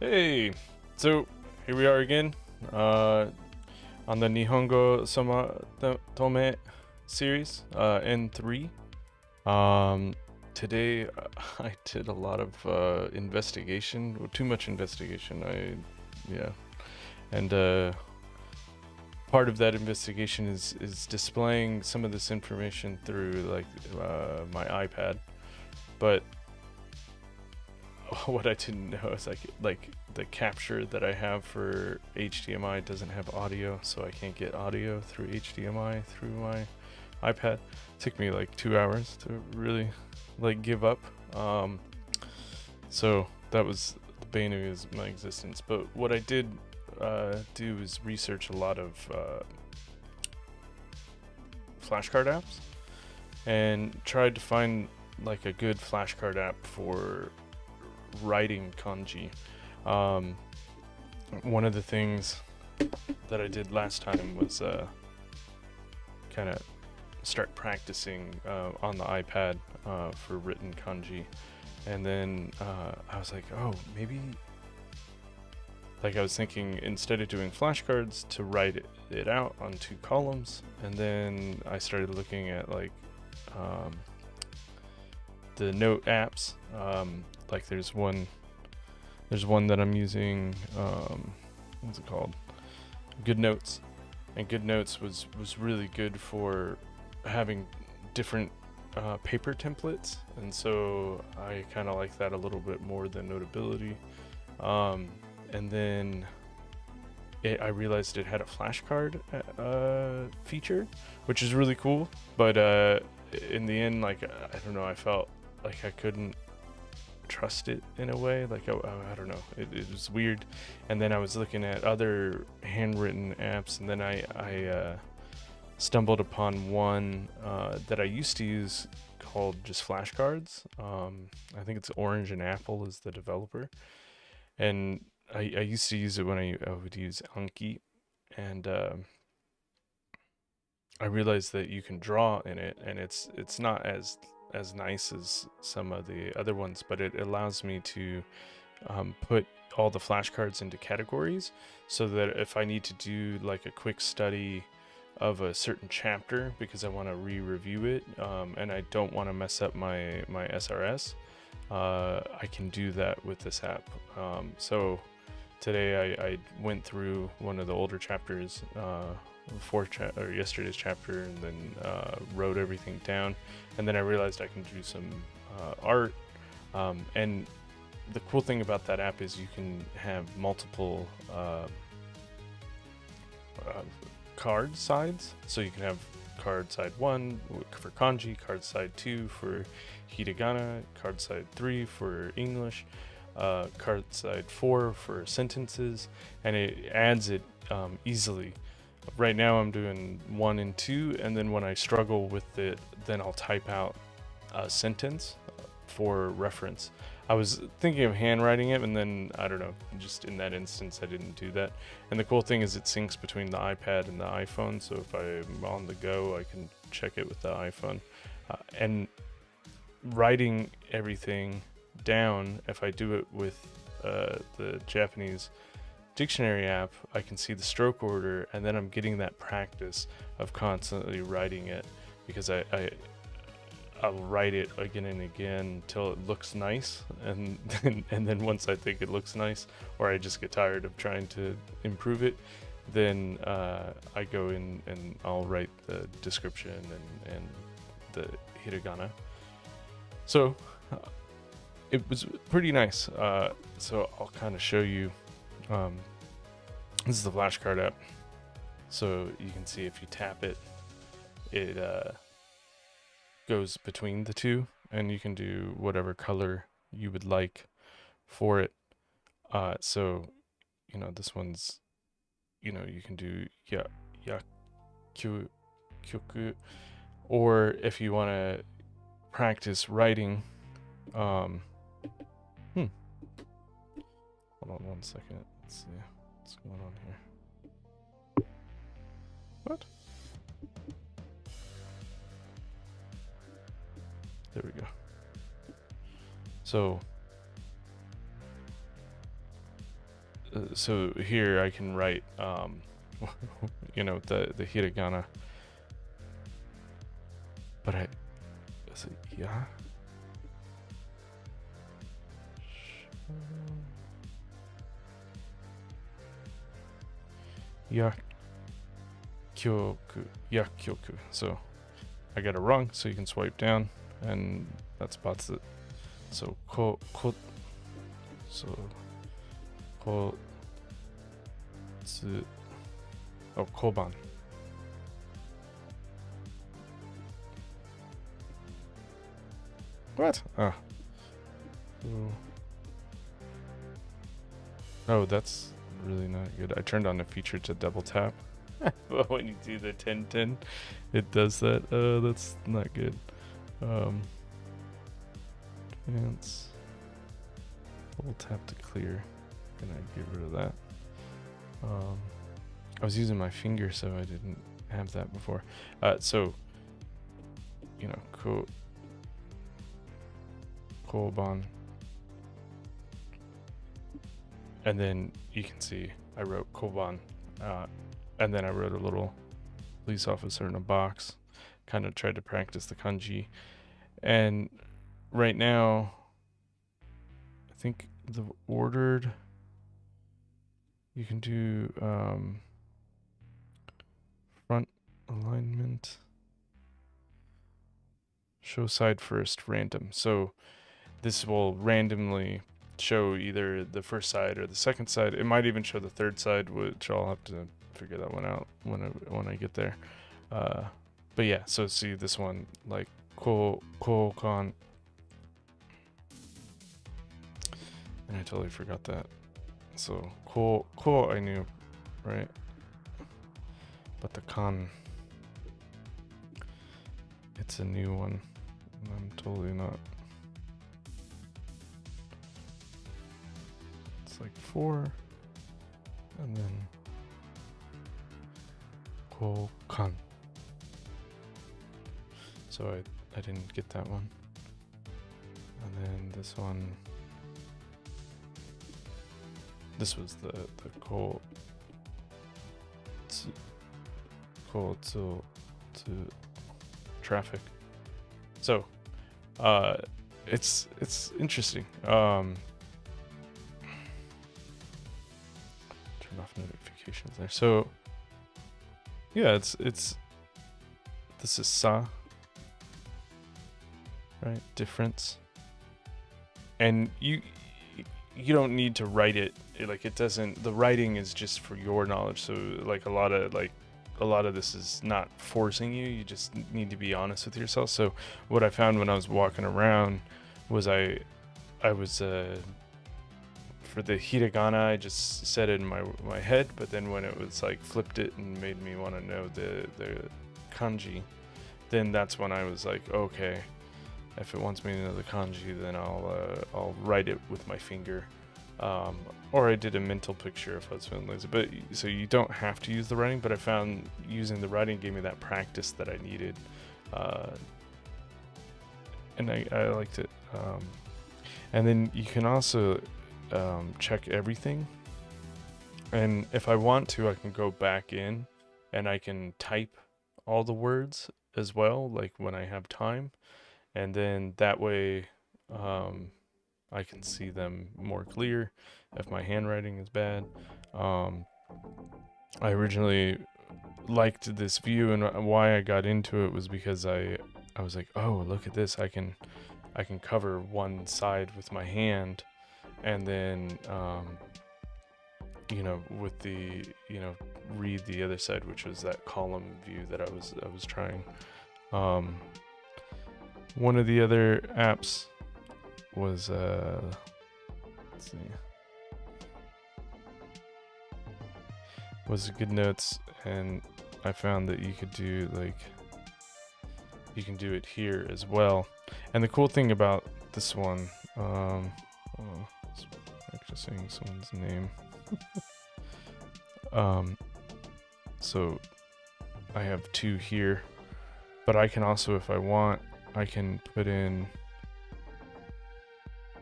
Hey, so here we are again on the Nihongo So-Matome series, N3. Um, Today I did a lot of investigation, too much investigation. Yeah, and part of that investigation is displaying some of this information through like my iPad, but what I didn't know is like the capture that I have for HDMI doesn't have audio, so I can't get audio through HDMI through my iPad. It took me like 2 hours to really like give up. So that was the bane of my existence. But what I did do is research a lot of flashcard apps and tried to find like a good flashcard app for writing kanji. One of the things that I did last time was kind of start practicing on the iPad for written kanji, and then I was like, oh, maybe like I was thinking instead of doing flashcards to write it out on 2 columns, and then I started looking at like the note apps. Like there's one that I'm using, what's it called? Good Notes. And Good Notes was really good for having different paper templates, and so I kind of like that a little bit more than Notability. And then I realized it had a flashcard feature, which is really cool, but in the end, like, I don't know, I felt like I couldn't trust it in a way. Like, I don't know, it was weird. And then I was looking at other handwritten apps, and then I stumbled upon one that I used to use called just flashcards. I think it's Orange and Apple is the developer, and I used to use it when I would use Anki, and I realized that you can draw in it, and it's not as nice as some of the other ones, but it allows me to put all the flashcards into categories, so that if I need to do like a quick study of a certain chapter because I want to re-review it, and I don't want to mess up my SRS, I can do that with this app. So today I went through one of the older chapters, or yesterday's chapter, and then wrote everything down, and then I realized I can do some art, and the cool thing about that app is you can have multiple card sides, so you can have card side 1 for kanji, card side 2 for hiragana, card side 3 for English, card side 4 for sentences, and it adds it easily. Right now I'm doing 1 and 2, and then when I struggle with it, then I'll type out a sentence for reference. I was thinking of handwriting it, and then I don't know, just in that instance I didn't do that. And the cool thing is it syncs between the iPad and the iPhone, so if I'm on the go I can check it with the iPhone. And writing everything down, if I do it with the Japanese dictionary app, I can see the stroke order, and then I'm getting that practice of constantly writing it, because I'll write it again and again till it looks nice, and then once I think it looks nice, or I just get tired of trying to improve it, then I go in and I'll write the description and the hiragana. So it was pretty nice. So I'll kind of show you. This is the flashcard app, so you can see if you tap it, it goes between the two, and you can do whatever color you would like for it. So you know, this one's, you know, you can do kyoku, or if you want to practice writing, hold on 1 second, let's see what's going on here. What? There we go. So so here I can write, you know, the hiragana. But is it ya? Yakyoku. So I got it wrong, so you can swipe down, and that spots it. So koban. What? Oh, that's really not good. I turned on the feature to double tap. But when you do the 10-10, it does that. That's not good. Advance. Double tap to clear. Gonna get rid of that. I was using my finger, so I didn't have that before. So, you know, koban. And then you can see I wrote koban. And then I wrote a little police officer in a box. Kind of tried to practice the kanji. And right now, I think the ordered, you can do front alignment, show side first, random. So this will randomly show either the first side or the second side. It might even show the third side, which I'll have to figure that one out when I get there. But yeah, so see this one, like kokan. And I totally forgot that. So ko I knew, right? But the kan, it's a new one. I'm totally not. It's like 4, and then kokan. So I didn't get that one. And then this one. This was the to traffic. So it's interesting. Turn off notifications there. So yeah, it's this is sa, right? Difference. And you don't need to write it. Like, it doesn't, the writing is just for your knowledge. So like a lot of this is not forcing you. You just need to be honest with yourself. So what I found when I was walking around was I was for the hiragana, I just said it in my head, but then when it was like flipped it and made me want to know the kanji, then that's when I was like, okay, if it wants me to know the kanji, then I'll write it with my finger. Or I did a mental picture if I was feeling lazy. But so you don't have to use the writing, but I found using the writing gave me that practice that I needed. And I liked it. And then you can also check everything. And if I want to, I can go back in and I can type all the words as well, like when I have time. And then that way I can see them more clear if my handwriting is bad. I originally liked this view, and why I got into it was because I was like, oh, look at this. I can cover one side with my hand, and then you know, with the, you know, read the other side, which was that column view that I was trying. One of the other apps was let's see, was Good Notes, and I found that you could do, like, you can do it here as well. And the cool thing about this one, practicing someone's name. So I have 2 here, but I can also, if I want, I can put in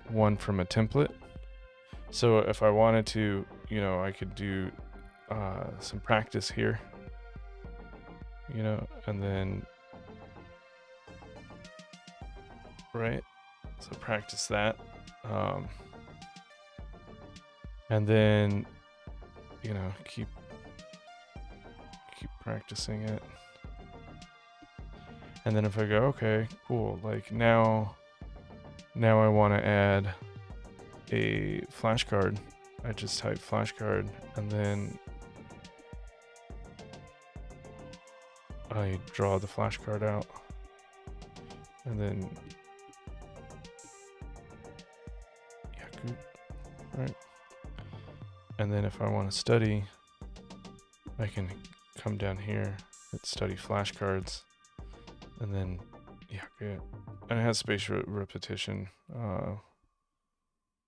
one from a template. So if I wanted to, I could do some practice here, and then, right? So practice that. Um, and then, keep practicing it. And then if I go, okay, cool, like now I want to add a flashcard. I just type flashcard, and then I draw the flashcard out, and then Yaku, right? And then if I want to study, I can come down here, hit study flashcards, and then Yaku. And it has spatial repetition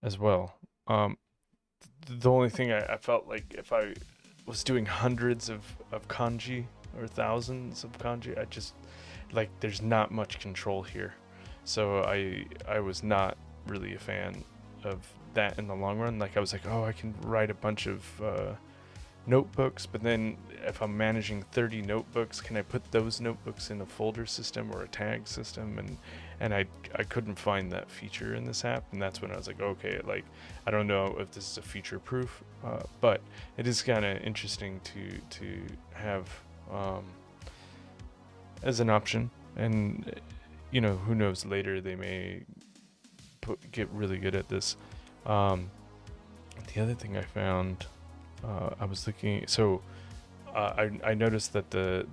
as well. The only thing I felt like if I was doing hundreds of kanji or thousands of kanji, I just like there's not much control here. So I was not really a fan of that in the long run. Like I was like, oh, I can write a bunch of notebooks, but then if I'm managing 30 notebooks, can I put those notebooks in a folder system or a tag system? And I couldn't find that feature in this app, and that's when I was like, okay, like I don't know if this is a feature proof, but it is kind of interesting to have as an option. And who knows, later they may get really good at this. The other thing I found, I was looking, so I noticed that the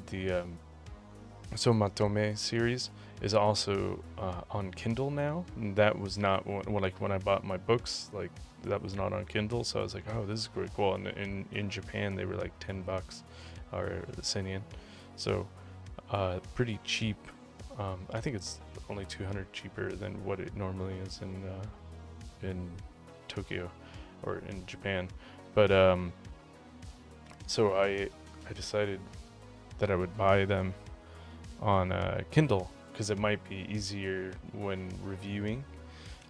So-Matome series is also on Kindle now. And that was not when I bought my books, like that was not on Kindle. So I was like, oh, this is pretty cool. And in Japan they were like $10 or Senyen, so pretty cheap. I think it's only 200 cheaper than what it normally is in Tokyo or in Japan. But so I decided that I would buy them on Kindle because it might be easier when reviewing.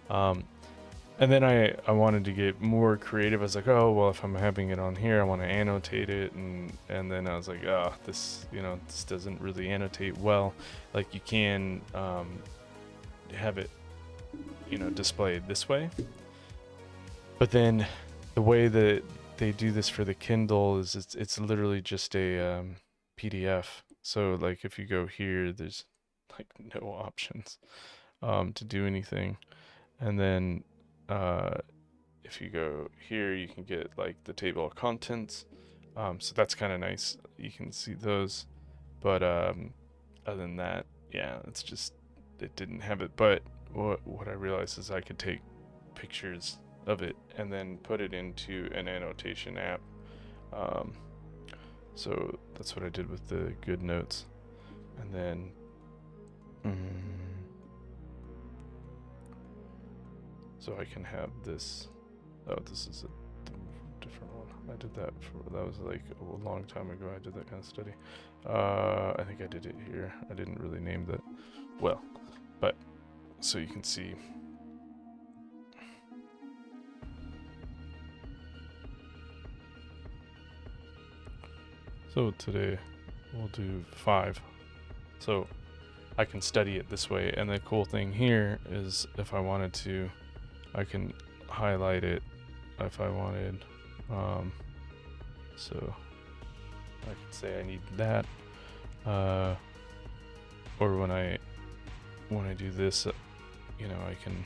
And then I wanted to get more creative. I was like, oh well, if I'm having it on here, I want to annotate it, and then I was like, oh, this this doesn't really annotate well. Like you can have it displayed this way, but then the way that they do this for the Kindle is it's literally just a PDF. So like if you go here, there's like no options to do anything. And then if you go here, you can get like the table of contents. So that's kind of nice. You can see those. But other than that, yeah, it's just it didn't have it. But what I realized is I could take pictures of it and then put it into an annotation app. So that's what I did with the good notes. And then so I can have this. Oh, this is a different one. I did that that was like a long time ago. I did that kind of study. I think I did it here. I didn't really name that well, but so you can see. So today we'll do 5. So I can study it this way, and the cool thing here is if I wanted to, I can highlight it if I wanted. So I can say I need that, or when I do this, I can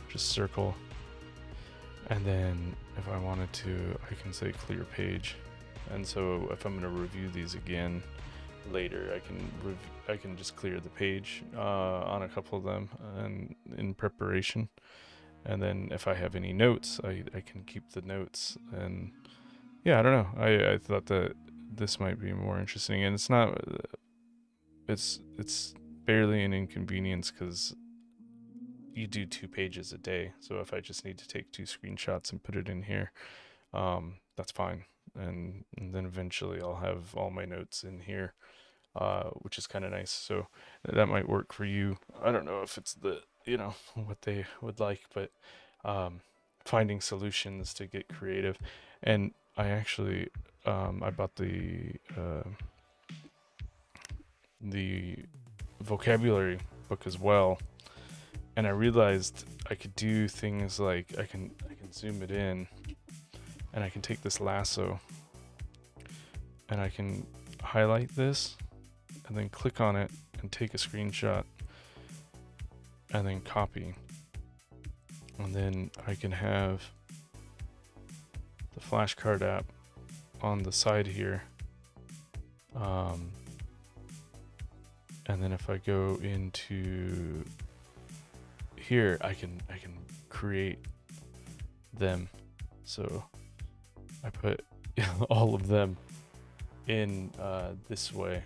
just circle, and then if I wanted to, I can say clear page. And so if I'm going to review these again later, I can just clear the page on a couple of them and in preparation. And then if I have any notes, I can keep the notes. And yeah, I don't know. I thought that this might be more interesting, and it's not. It's barely an inconvenience because you do 2 pages a day. So if I just need to take 2 screenshots and put it in here, that's fine. And then eventually I'll have all my notes in here, which is kind of nice. So that might work for you. I don't know if it's the what they would like, but finding solutions to get creative. And I actually I bought the vocabulary book as well, and I realized I could do things like I can zoom it in, and I can take this lasso and I can highlight this and then click on it and take a screenshot and then copy, and then I can have the flashcard app on the side here, and then if I go into here, I can create them. So I put all of them in this way,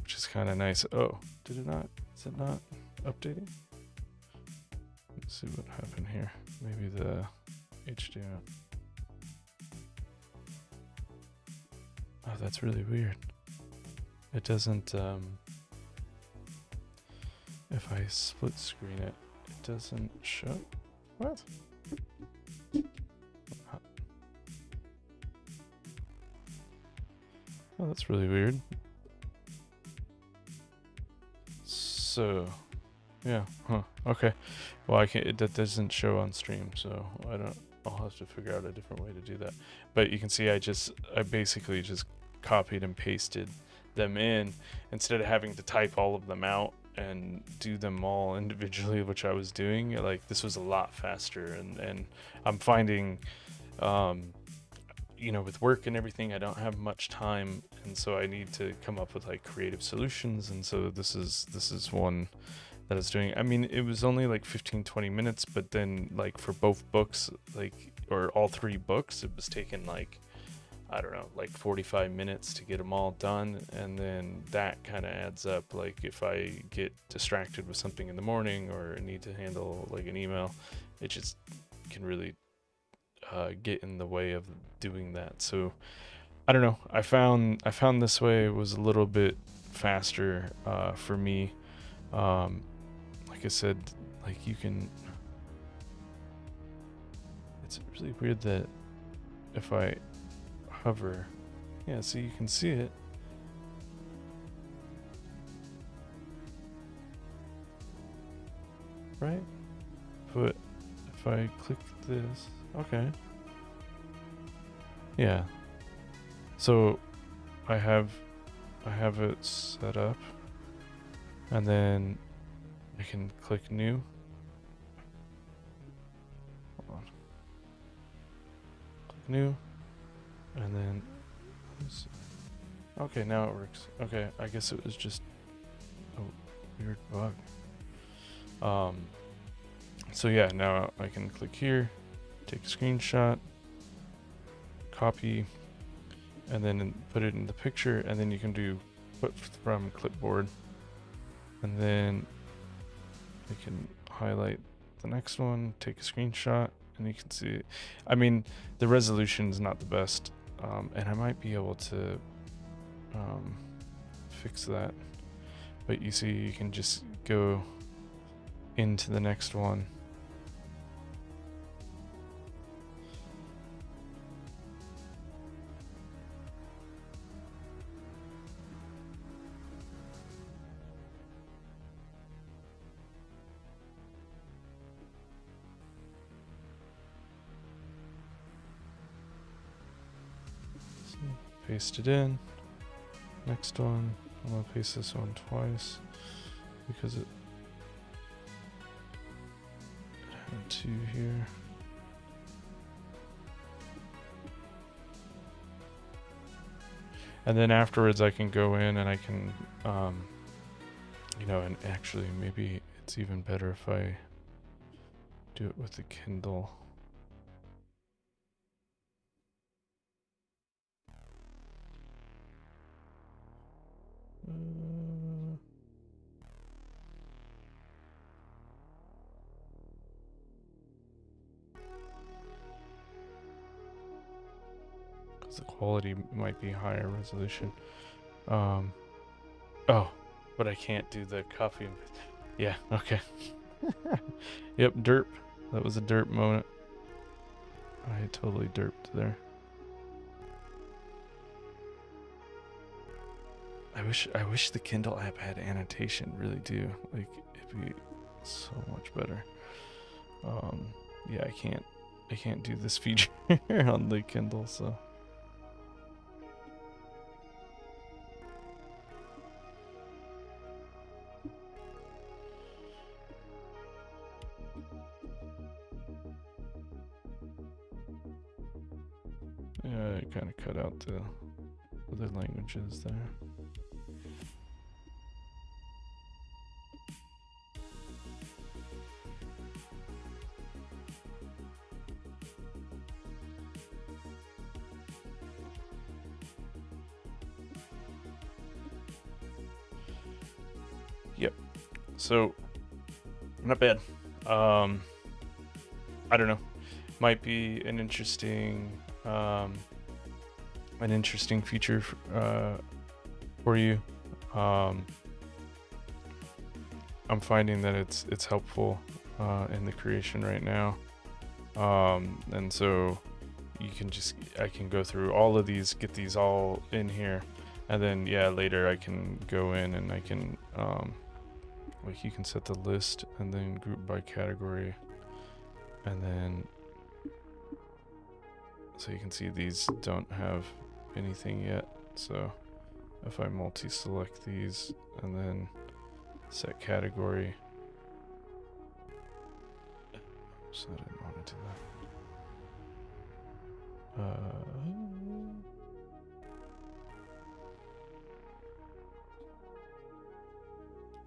which is kind of nice. Oh, did it not? Is it not updating? Let's see what happened here. Maybe the HDMI. Oh, that's really weird. It doesn't, if I split screen it, it doesn't show. What? Oh, that's really weird. So, yeah, huh, okay. Well, I can't, that doesn't show on stream, so I'll have to figure out a different way to do that. But you can see I basically just copied and pasted them in instead of having to type all of them out and do them all individually, which I was doing. Like, this was a lot faster, and I'm finding, you know, with work and everything, I don't have much time, and so I need to come up with like creative solutions. And so this is one that I was doing. I mean, it was only like 15-20 minutes, but then like for both books, like, or all three books, it was taking like, I don't know, like 45 minutes to get them all done. And then that kind of adds up. Like if I get distracted with something in the morning or need to handle like an email, it just can really get in the way of doing that. So I don't know, I found this way was a little bit faster for me. Like I said, like you can, it's really weird that if I hover, yeah, so you can see it. Right? But if I click this, okay. Yeah. So I have it set up, and then I can click new. Hold on. Click new, and then okay, now it works. Okay, I guess it was just a weird bug. So yeah, now I can click here, take a screenshot, copy, and then put it in the picture, and then you can do put from clipboard, and then I can highlight the next one, take a screenshot, and you can see it. I mean, the resolution is not the best, and I might be able to fix that, but you see you can just go into the next one. Paste it in. Next one, I'm gonna paste this one twice because it had two here. And then afterwards I can go in and I can, you know, and actually maybe it's even better if I do it with the Kindle. Because the quality might be higher resolution. Oh, but I can't do the copy. Yeah, okay. Yep, derp. That was a derp moment. I totally derped there. I wish the Kindle app had annotation. Really do. Like, it'd be so much better. Yeah, I can't do this feature on the Kindle, so. Yeah, I kind of cut out the other languages there. Yep. So, not bad. I don't know. Might be an interesting feature for you. I'm finding that it's helpful in the creation right now, and so I can go through all of these, get these all in here, and then later I can go in and I can like, you can set the list and then group by category, and then so you can see these don't have anything yet. So if I multi-select these and then set category, so I didn't want to do that.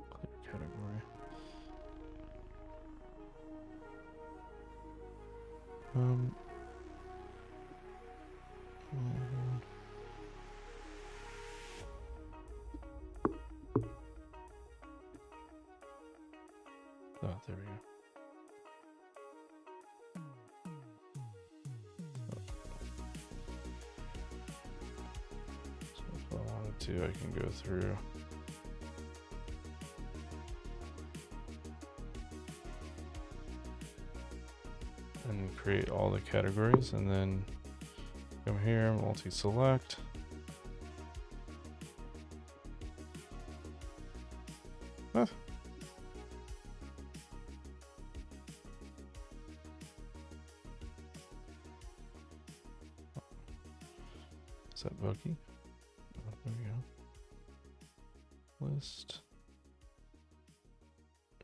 Clear category. Oh, there we go. So if I wanted to, I can go through. And create all the categories, and then come here, multi-select. Huh. Is that buggy? Oh, there we go. List.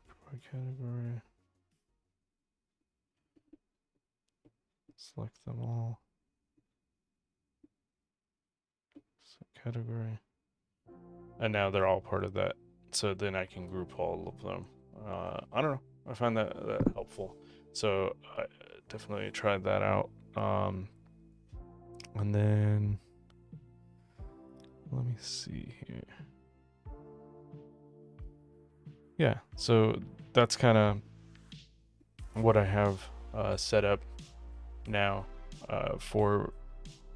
Provide category. Select them all. Set category. And now they're all part of that. So then I can group all of them. I don't know. I find that helpful. So I definitely tried that out. And then let me see here. Yeah, so that's kind of what I have set up now for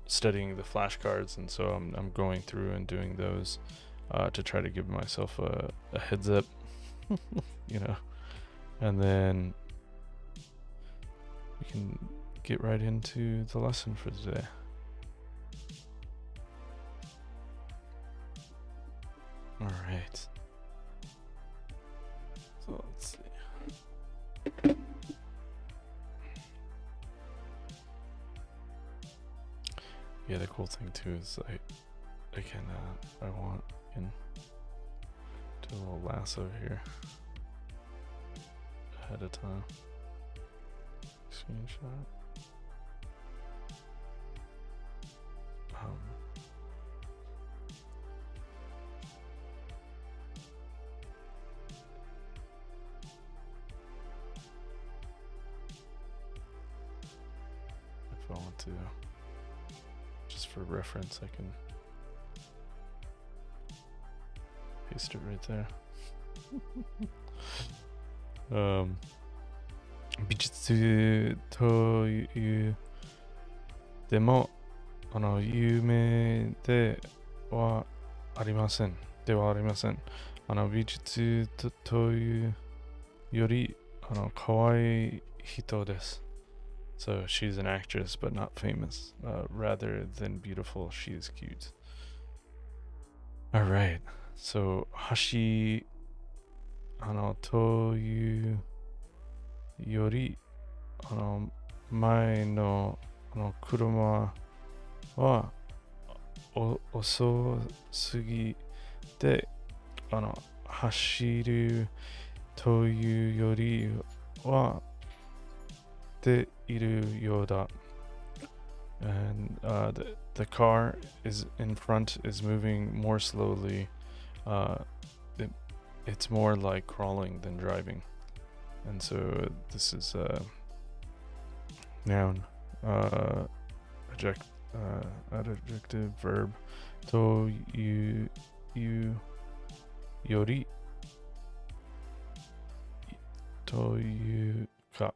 studying the flashcards, and so I'm going through and doing those to try to give myself a heads up, you know, and then we can get right into the lesson for today. All right. So let's see. Yeah, the cool thing too is I can do a little lasso here ahead of time. Screenshot. If I want to, just for reference, I can paste it right there. 美術というでも有名ではありません。美術というより kawaii hito desu. So she's an actress but not famous. Rather than beautiful, she is cute. Alright. So hashi to you yori mae no kuruma wa oso sugi de hashiru to you yori wa de iru yoda. And the car is in front is moving more slowly. It's more like crawling than driving. And so this is a noun, adjective, verb. To you yori to you ka.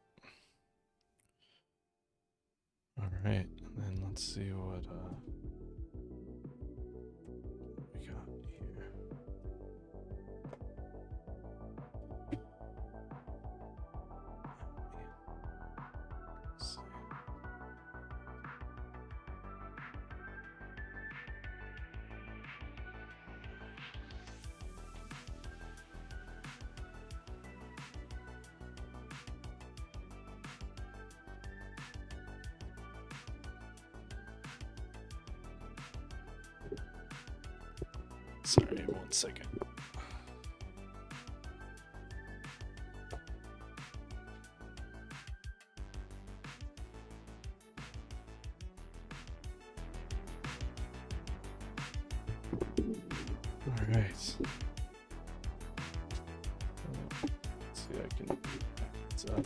All right, and then let's see what we got here. Let's see. Sorry, 1 second. All right. Let's see, I can back this up.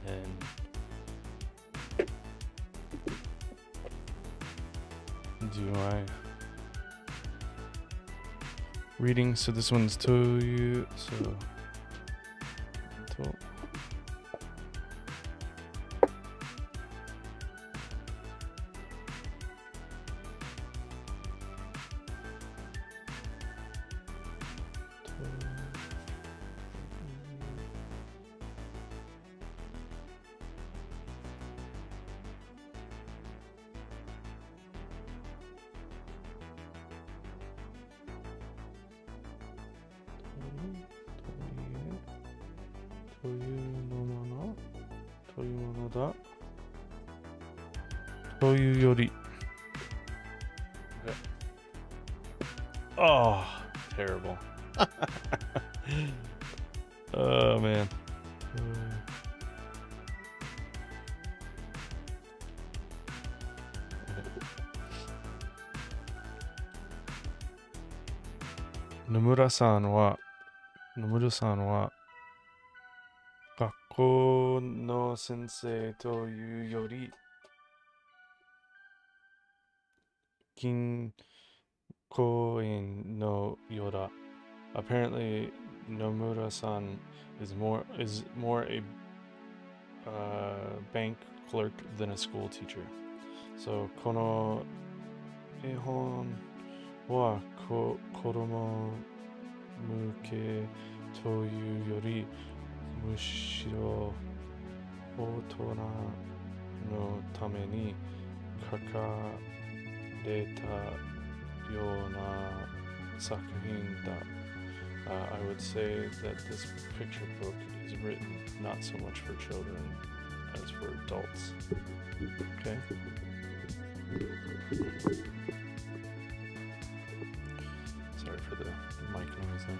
And then do I reading? So this one's to you. So to. Yori. Okay. Oh, terrible. Oh man. Nomura-san wa 学校の先生というより銀行員のようだ. Apparently, Nomura-san is more a bank clerk than a school teacher. So この絵本は子供向けというよりむしろ大人のために書かれたような作品だ. I would say that this picture book is written not so much for children as for adults. Okay? Sorry for the mic noise there.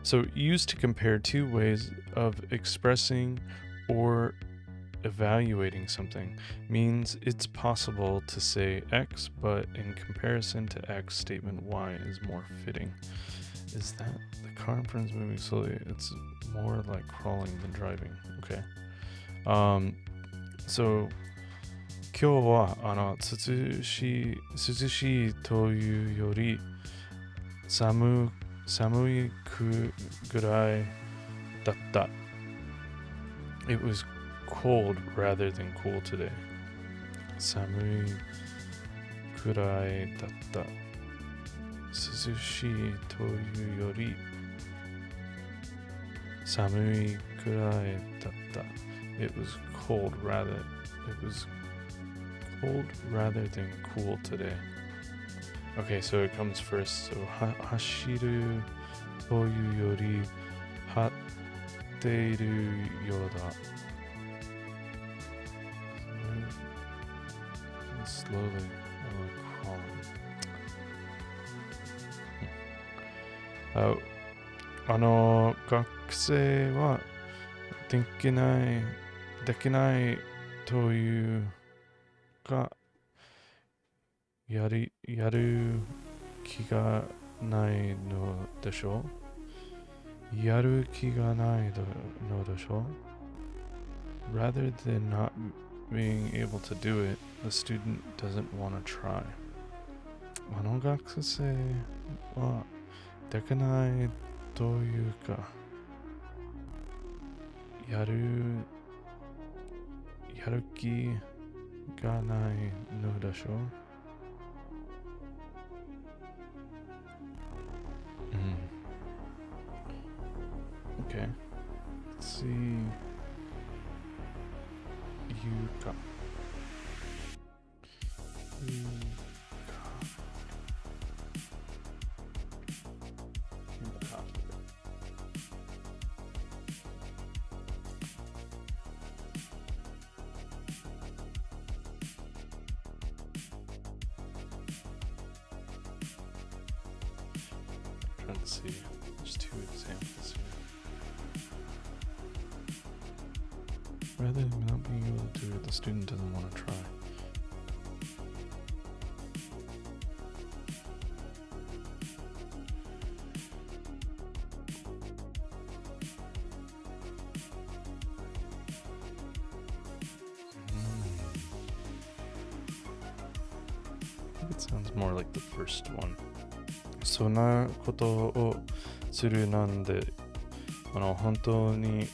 So used to compare two ways of expressing or evaluating something means it's possible to say X, but in comparison to X, statement Y is more fitting. Is that the car in front is moving slowly? It's more like crawling than driving. Okay. So 今日は涼しいというより寒いぐらいだった. It was cold rather than cool today. 寒いくらいだった。涼しいというより寒いくらいだった。It was cold rather than cool today. Okay, so it comes first. So 走るというより張っているようだ。Slowly crawling. 学生はできないというか、やる気がないのでしょう。やる気がないのでしょう。Rather than not being able to do it, the student doesn't want to try. 学生はできないというか、やる気がないのでしょう。Okay. Let's see. ゆか。Trying to see. There's two examples here. Rather than not being able to do it, the student doesn't want to try. I think it sounds more like the first one. そんなことをするなんで、本当に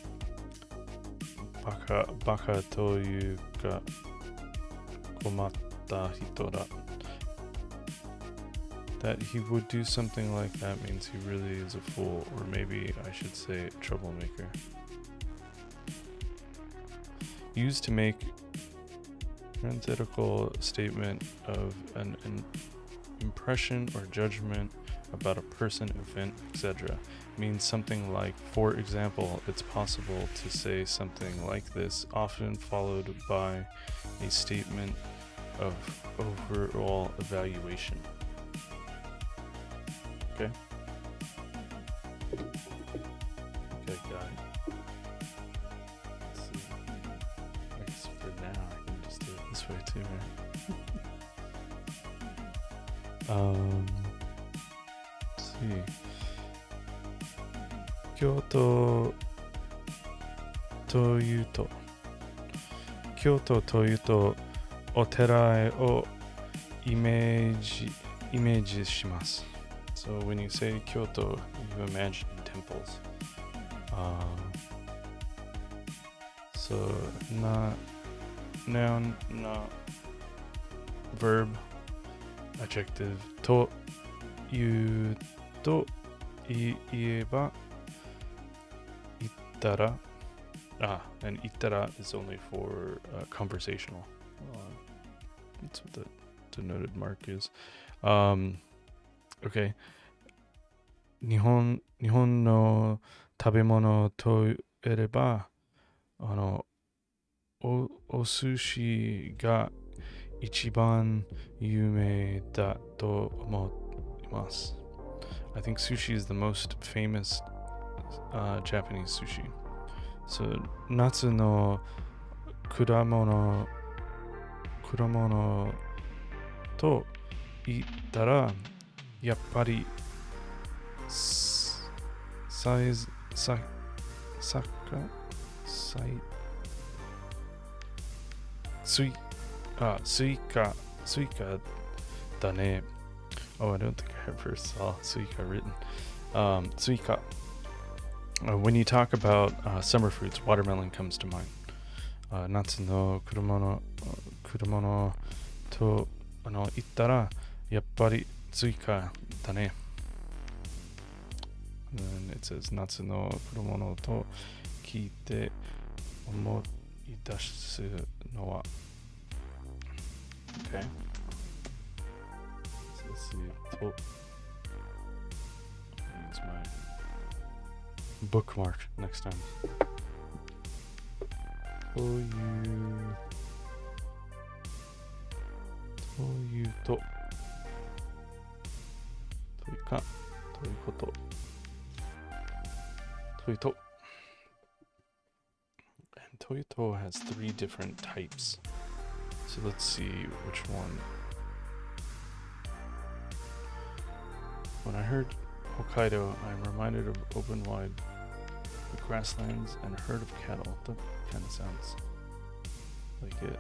バカというか困った人だ。That he would do something like that means he really is a fool, or maybe I should say troublemaker. Used to make parenthetical statement of an impression or judgment about a person, event, etc. means something like, for example, it's possible to say something like this, often followed by a statement of overall evaluation. Okay? Okay, got it. Let's see. I guess for now I can just do it this way too, right? Let's see. 京都というとお寺をイメージします。So when you say Kyoto, you imagine temples. So noun, not verb, adjective. というと言えばIttara. And ittara is only for conversational. That's what the denoted mark is. Okay. 日本の食べ物といえば、お寿司が一番有名だと思います。I think sushi is the most famous Japanese sushi. So 夏の果物と言ったらやっぱりスイカだね。Oh, I don't think I ever saw suika written. Suika. When you talk about summer fruits, watermelon comes to mind. 夏の果物と行ったらやっぱり追加だね。And then it says 夏の来るものと聞いて思い出すのは Okay. So let's see. To use my bookmark next time. Toいうとというかということというと and Toyoto has 3 different types. So let's see which one. When I heard Hokkaido, I'm reminded of open wide grasslands and a herd of cattle. That kind of sounds like it.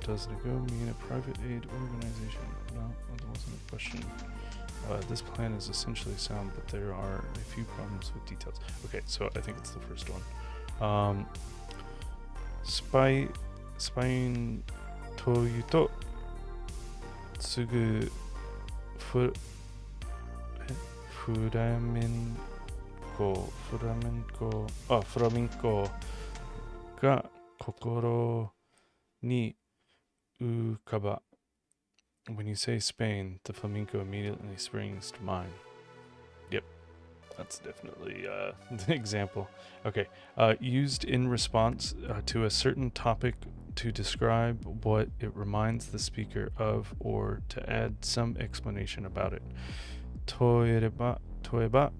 Does Nago mean a private aid organization? No, that wasn't a question. This plan is essentially sound, but there are a few problems with details. Okay, so I think it's the first one. Spying というとすぐフラメンコが心に浮かば When you say Spain, the flamenco immediately springs to mind. Yep, that's definitely the example. Okay, used in response to a certain topic to describe what it reminds the speaker of or to add some explanation about it. Toeba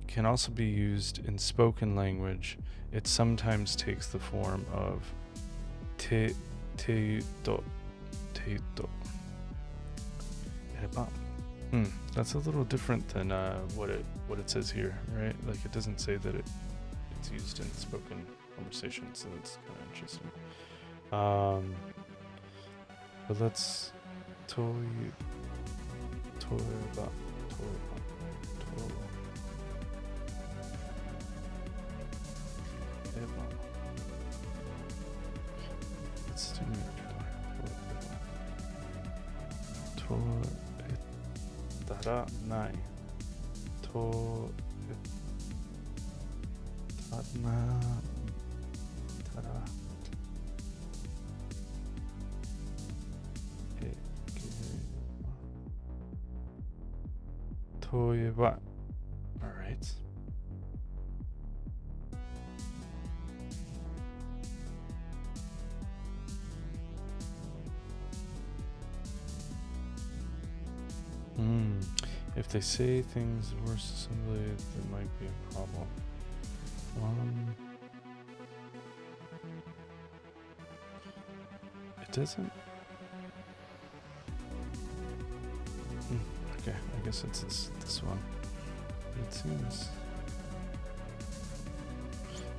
can also be used in spoken language. It sometimes takes the form of teuto. That's a little different than what it says here, right? Like it doesn't say that it's used in spoken conversation, so that's kind of interesting. But let's toeba. Let's do Toetara nai. Toeba. All right. If they say things worse assembly, there might be a problem. It doesn't. Okay, I guess it's this one. It seems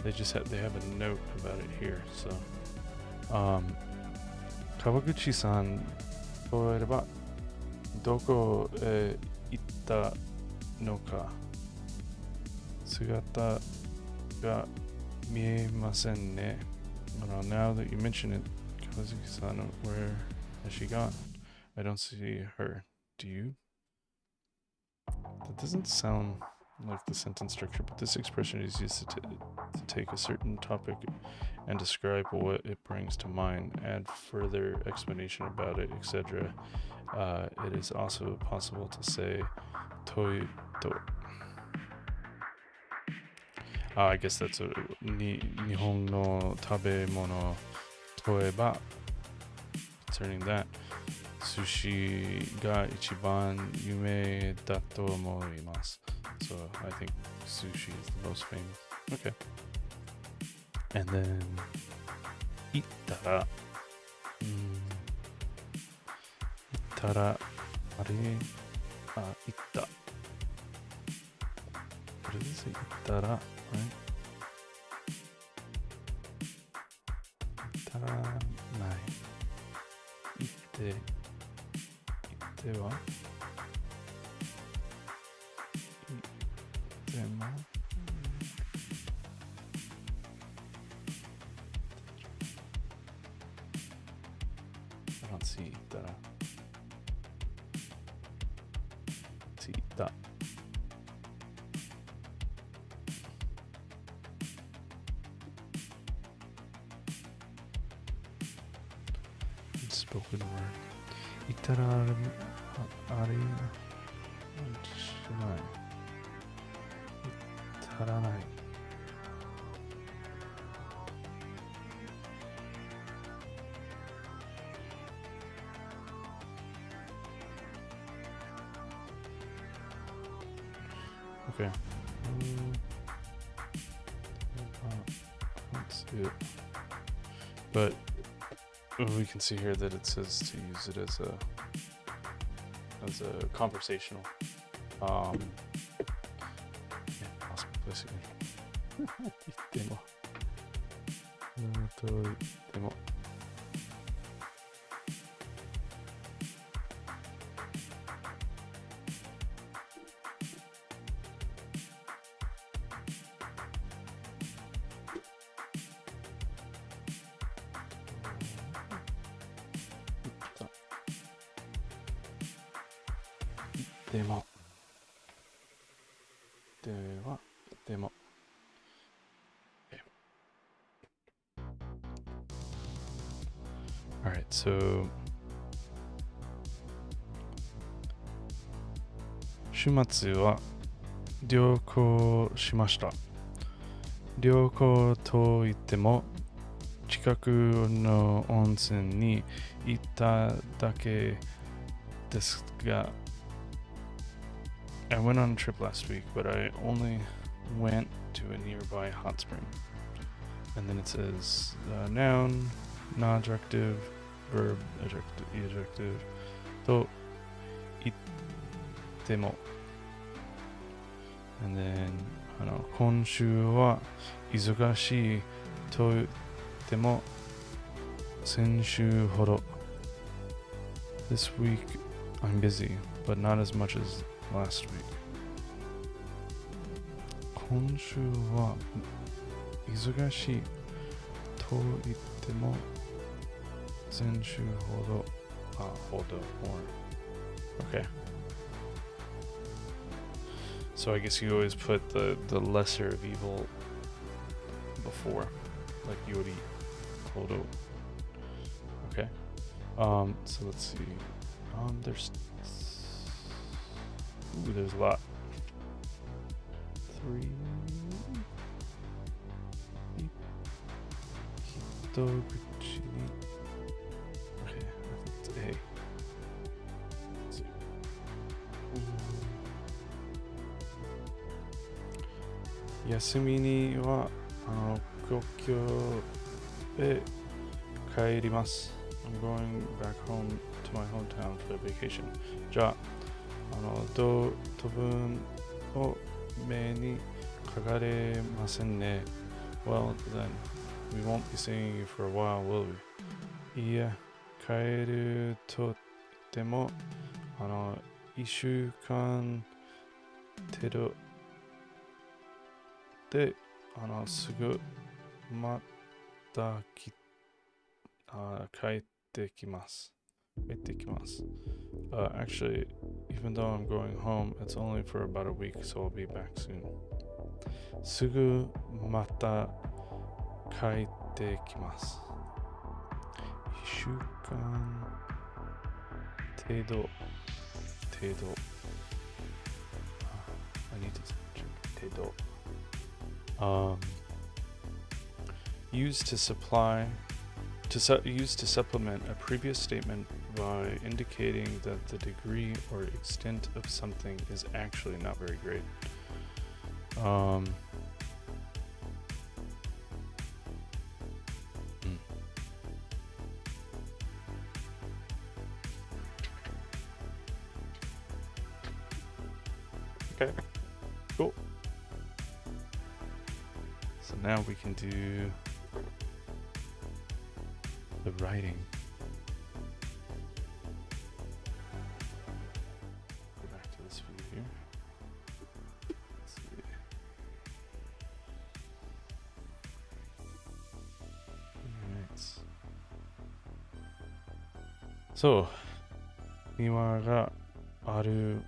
they have a note about it here. So, Kawaguchi-san, これはどこへ行ったのか姿が見えませんね。Now that you mention it, Kawaguchi-san, where has she gone? I don't see her. Do you? That doesn't sound like the sentence structure, but this expression is used to take a certain topic and describe what it brings to mind, add further explanation about it, etc. It is also possible to say toi to. I guess that's a Nihongo no tabemono toeba. Concerning that, sushi ga ichiban yume da to omoimasu. So I think sushi is the most famous. Okay. And then ittara. Ittara. Itta. What does it say? Ittara, right? Ittara nai. Itte wa? Ittema? I don't see ittara. た。Spoken word. 至らあれしない。至らない。Okay. That's it. But we can see here that it says to use it as a conversational. Yeah, awesome place again. 言っても。と言っても。でも。では、でも。Alright, so 週末は旅行しました。旅行といっても近くの温泉に行っただけですが、I went on a trip last week, but I only went to a nearby hot spring. And then it says noun, non-adjective, verb, adjective, と言っても。And then 今週は忙しいと言っても先週ほど。This week I'm busy, but not as much as last week. 今週は忙しいと言っても先週ほど。ほど more. Okay. So I guess you always put the lesser of evil before, like yori, hodo. Okay. So let's see. There's a lot. 3. 糸口に Okay, I think it's A. Let's see. 休みには故郷へ帰ります。I'm going back home to my hometown for vacation. じゃあ、当分を目にかかれませんね。Well, then, we won't be seeing you for a while, will we? いや、帰ると言っても、1週間程度で、すぐまた帰ってきます。Actually, even though I'm going home, it's only for about a week, so I'll be back soon. すぐまた帰ってきます。1週間程度。I need to check 程度。Used to supplement a previous statement by indicating that the degree or extent of something is actually not very great. Okay, cool. So now we can do the writing. Go back to this view here. Let's see. Alright. So, 庭がある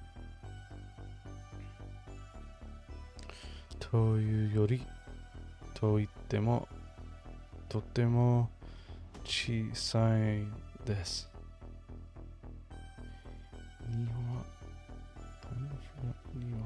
というよりと言ってもとても小さいです。には、には、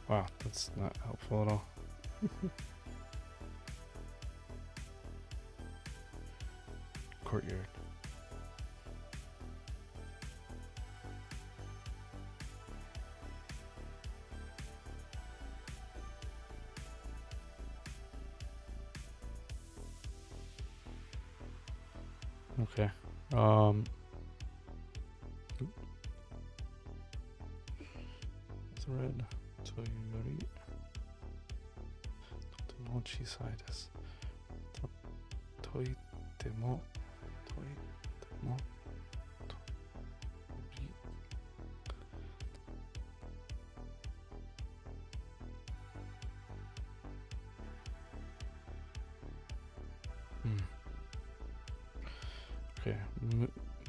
Wow, that's not helpful at all. Courtyard. Okay. Thread. というよりとても小さいです。と言ってもと言ってもとりOkay.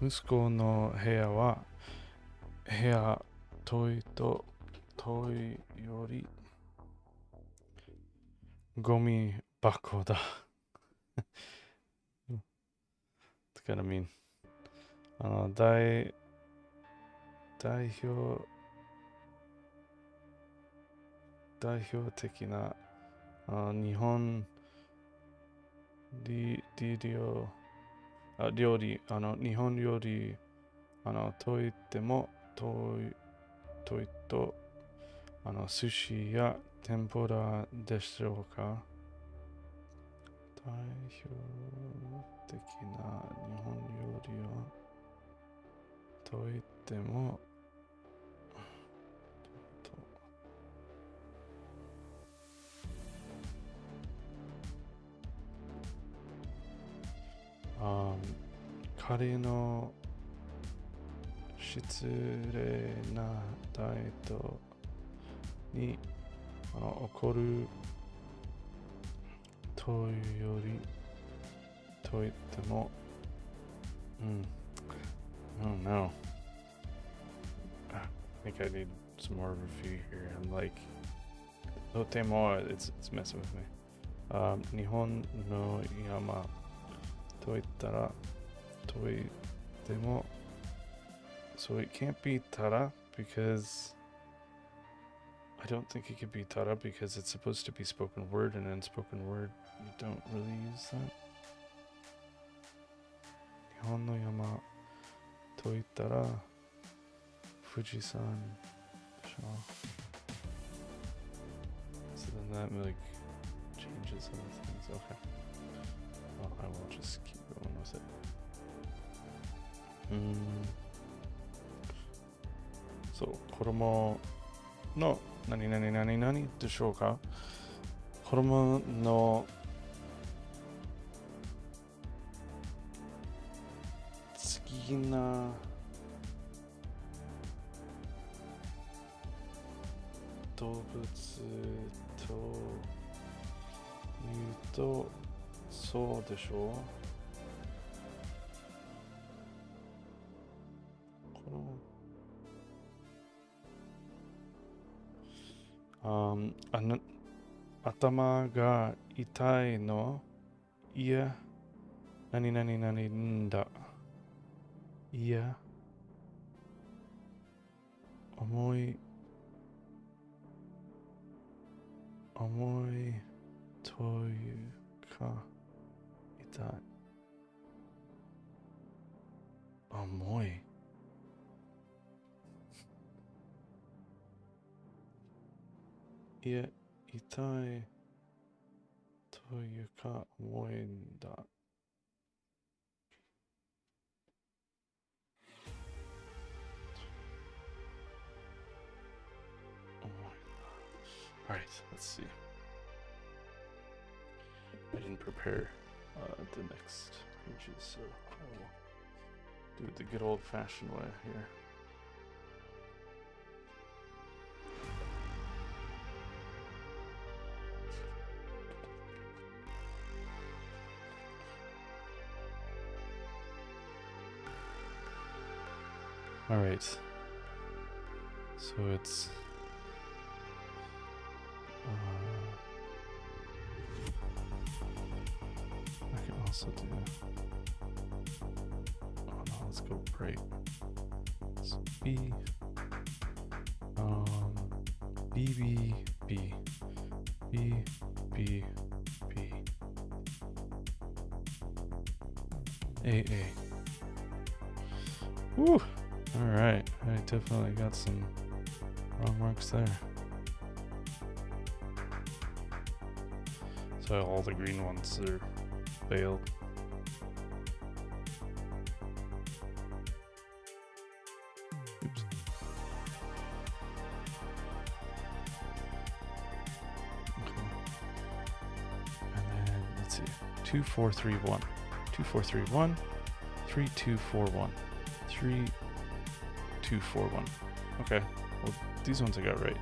息子の部屋は部屋トイとトイよりゴミ箱だ。It's kind of mean. 代表的な日本料理日本料理といってもといと寿司や天ぷらでしょうか。代表的な日本料理はといっても彼の失礼な態度に怒るというよりと言ってもI don't know. I think I need some more review here. I'm like, it's messing with me. 日本の山と言ったらと言ってもSo it can't be Tara because I don't think it could be Tara because it's supposed to be spoken word, and in spoken word you don't really use that. 日本の山と言ったら富士山でしょ。So then that like changes other things. Okay. Well, I will just keep going with it. そう、子供の何でしょうか。子供の好きな動物というとそうでしょう。頭が痛いのいや何んだいや重いというか痛い重いいや痛いというか重いんだ。Alright, let's see. I didn't prepare the next pages, so I will do it the good old-fashioned way here. All right. So it's I can also do. Oh no, let's go break. So B, B, B, B, B, B, B, A, A. Woo! All right, I definitely got some wrong marks there. So all the green ones are failed. Oops. Okay. And then let's see. 2, 4, 3, 1. 2, 4, 3, 1. 3, 2, 4, 1. 3, 2, 4, 1. Okay. Well, these ones I got right.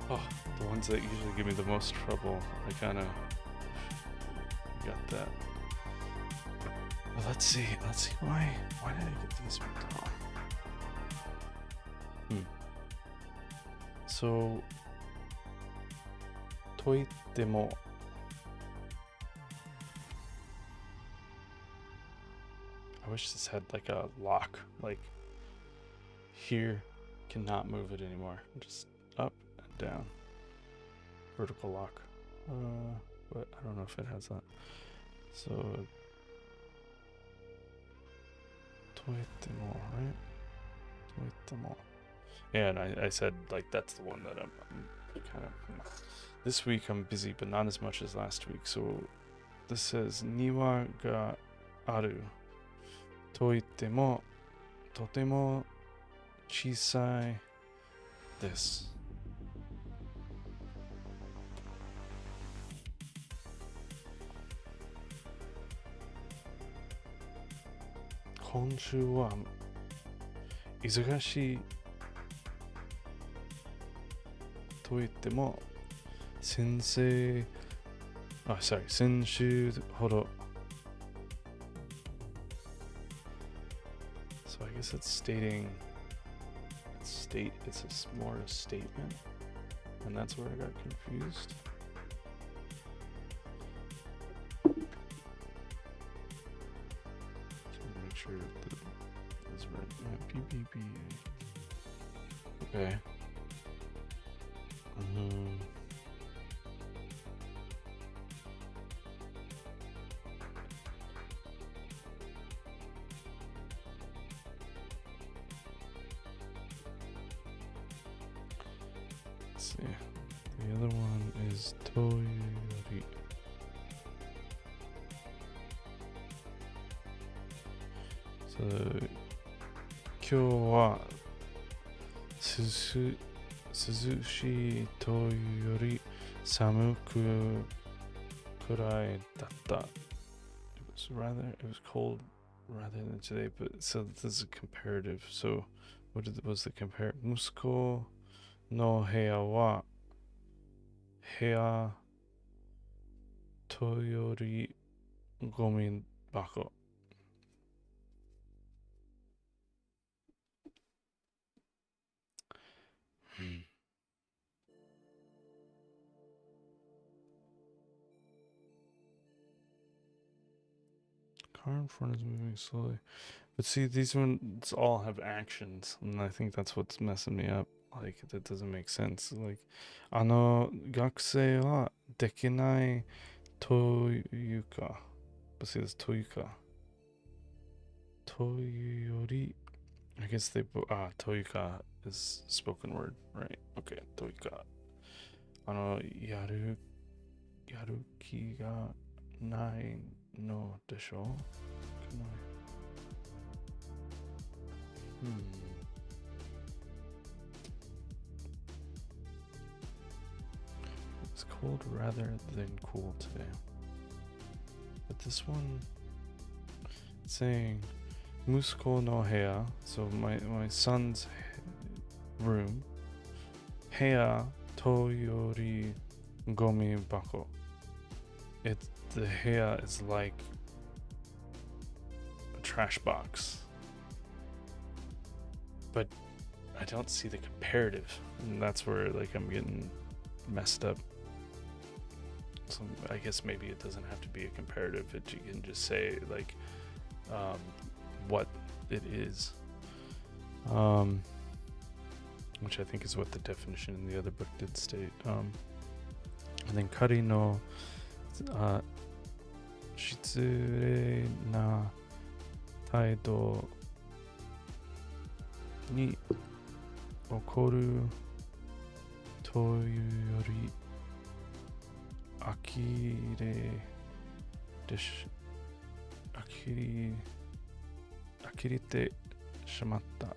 Oh, the ones that usually give me the most trouble, I kind of got that. Well, let's see why did I get these ones wrong? So, toitemo. I wish this had like a lock, like here, cannot move it anymore. Just up and down. Vertical lock. But I don't know if it has that. So, toitemo, right? Toitemo. Yeah, and I said like that's the one that I'm kind of. This week I'm busy, but not as much as last week. So this says niwa ga aru. Toitemo, totemo chisai desu. Konshu wa izugashiiと言っても先週ほど So I guess it's stating it's more a statement, and that's where I got confused. Make sure that is right. Yeah, PPP. Okay. Let's see. The other one is Toyori. So, 今日は涼しいというより寒くくらいだった。It was cold rather than today, but so this is a comparative. So what was the compare? 息子の部屋は部屋とよりゴミ箱。Car in front is moving slowly. But see, these ones all have actions, and I think that's what's messing me up. Like, that doesn't make sense. Like, 学生はできないというか。But see, this というか。というより I guess theyというか is spoken word, right? Okay, というか。やる気がないのでしょう? It's cold rather than cool today. But this one saying Musuko no heya, so my son's room, heya toyori gomi bako. The heya is like a trash box. But I don't see the comparative, and that's where like I'm getting messed up. So I guess maybe it doesn't have to be a comparative, you can just say like what it is, which I think is what the definition in the other book did state. And then kari no shitsure na taido ni okoru toyu yori akirite shimatta.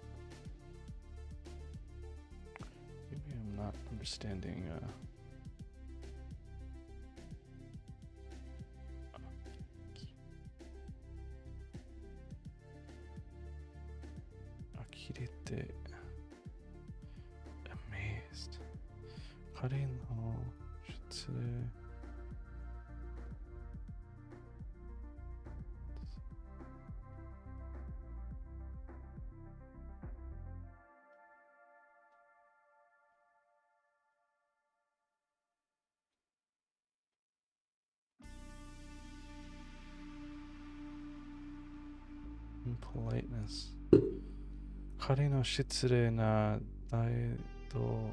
Maybe I'm not understanding. Akirite, amazed. Kari no shitsure. Politeness. Kari no shitsure na taido.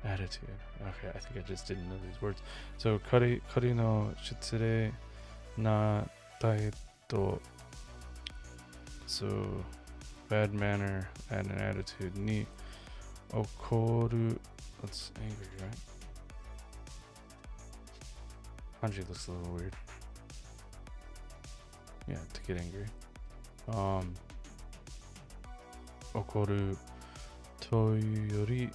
Attitude. Okay, I think I just didn't know these words. So kari no shitsure na taido. So bad manner and an attitude. Ni okoru. That's angry, right? Kanji looks a little weird. Yeah, to get angry. Okoru toyu yori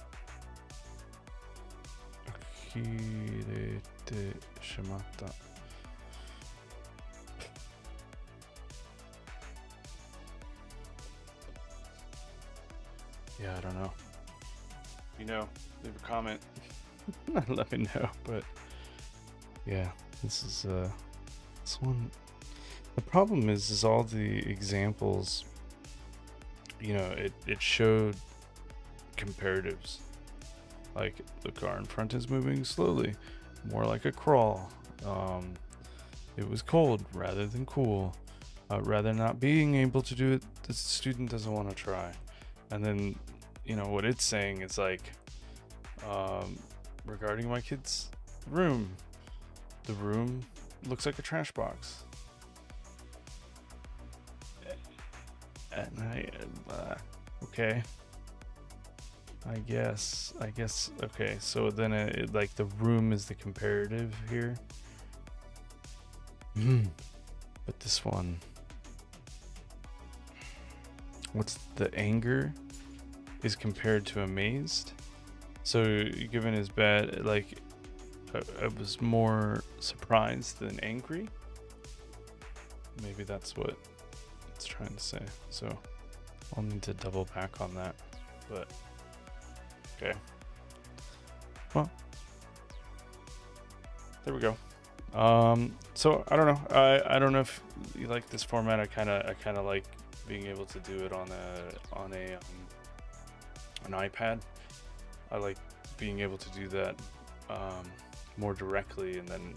akirete shimatta. Yeah, I don't know. Leave a comment. Let me know. But yeah, this is this one. The problem is all the examples. It showed comparatives. Like the car in front is moving slowly, more like a crawl. It was cold rather than cool. Rather not being able to do it, the student doesn't want to try. And then, what it's saying is like, regarding my kid's room, the room looks like a trash box. And okay. I guess, okay, so then it like the room is the comparative here. But this one, what's the anger is compared to amazed. So given his bad, like I was more surprised than angry. Maybe that's what it's trying to say. So I'll need to double back on that, but okay. Well, there we go. So I don't know. I don't know if you like this format. I kind of like being able to do it on an iPad. I like being able to do that more directly, and then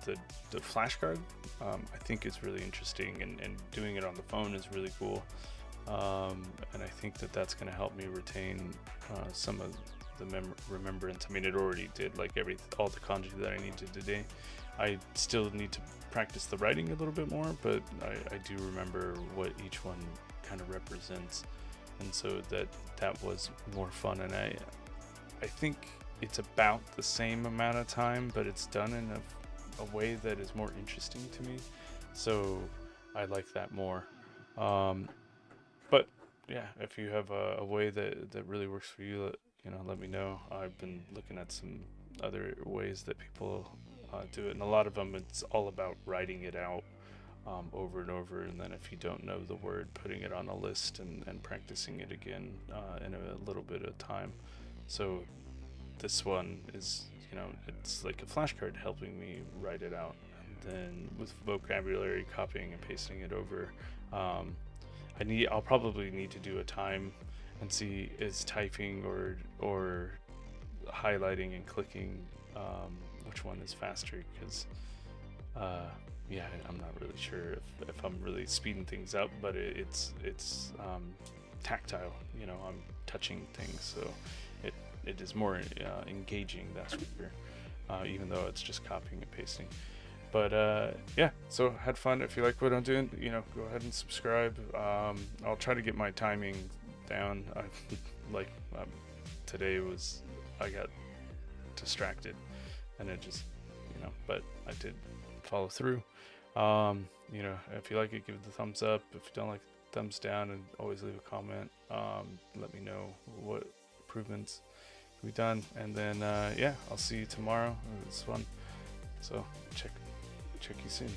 the flashcard I think is really interesting, and doing it on the phone is really cool. And I think that's going to help me retain some of the remembrance. I mean, it already did, like all the kanji that I needed today. I still need to practice the writing a little bit more, but I do remember what each one kind of represents, and so that was more fun. And I think it's about the same amount of time, but it's done in a way that is more interesting to me, so I like that more. But yeah, if you have a way that really works for you, let me know. I've been looking at some other ways that people do it, and a lot of them it's all about writing it out over and over, and then if you don't know the word, putting it on a list and practicing it again in a little bit of time. So this one is, it's like a flashcard helping me write it out, and then with vocabulary, copying and pasting it over. I'll probably need to do a time and see is typing or highlighting and clicking, which one is faster, because yeah, I'm not really sure if I'm really speeding things up, but it's tactile. I'm touching things, so it is more engaging. That's for sure. Even though it's just copying and pasting. But yeah, so had fun. If you like what I'm doing, go ahead and subscribe. I'll try to get my timing down. Today I got distracted, and it just, but I did follow through. If you like it, give it the thumbs up. If you don't like it, thumbs down, and always leave a comment. Let me know what improvements we've done, and then yeah, I'll see you tomorrow. It's fun, so check you soon.